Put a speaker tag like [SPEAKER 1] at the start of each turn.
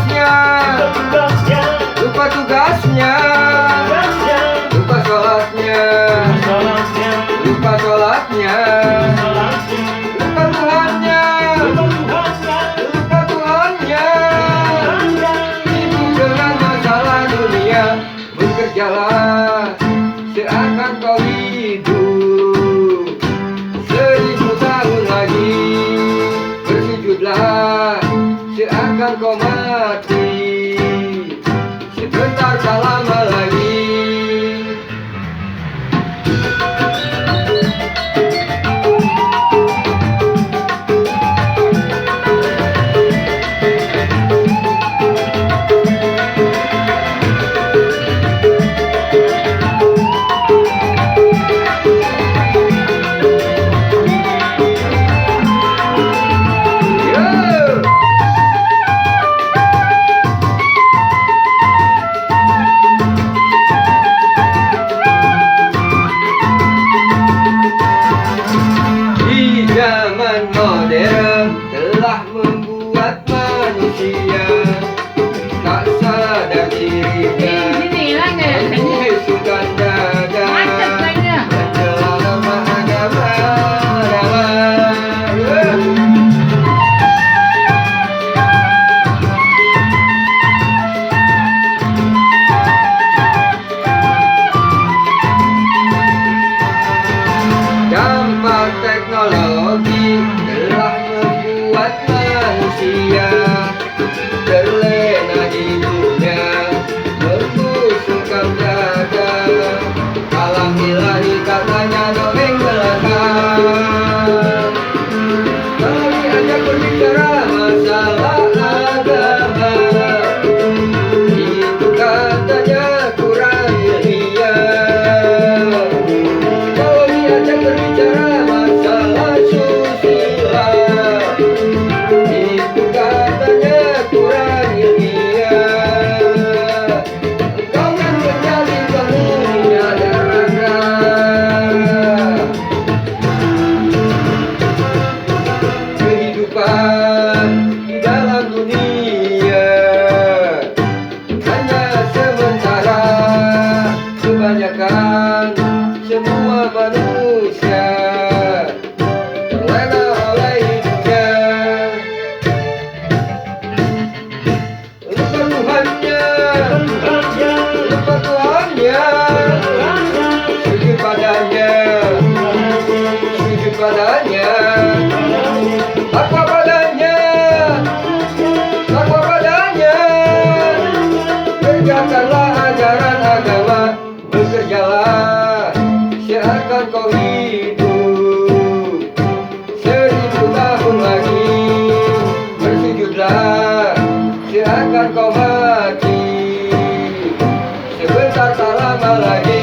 [SPEAKER 1] tugasnya, lupa tugasnya, lupa sholatnya, lupa sholatnya, lupa Tuhannya, lupa Tuhannya. Sibuk dengan masalah dunia, bekerjalah seakan kau hidup 1000 tahun lagi. Bersujudlah seakan kau mati sebentar tak lama lagi. Zaman modern telah membuat manusia tak sadar dirinya membisukan dada mencela nama agama. Dampak teknologi telah membuat manusia terlena hidupnya, membusungkan dada. Kalam ilahi katanya dongeng belaka. Kalau diajak berbicara masalah agama, itu katanya kurang ilmiah. Kalau diajak berbicara masalah susila, itu katanya kurang ilmiah. Engkau kan menjadi penghuninya neraka. Kehidupan di dalam dunia hanya sementara. Kebanyakan semua manusia terlena oleh hidupnya, lupa Tuhannya, lupa Tuhannya. Sujud padanya, sujud padanya, takwa padanya, takwa padanya. Kerjakanlah ajaran agama, bekerjalah seakan kau hidup 1000 tahun lagi. Bersujudlah seakan kau mati sebentar tak lama lagi.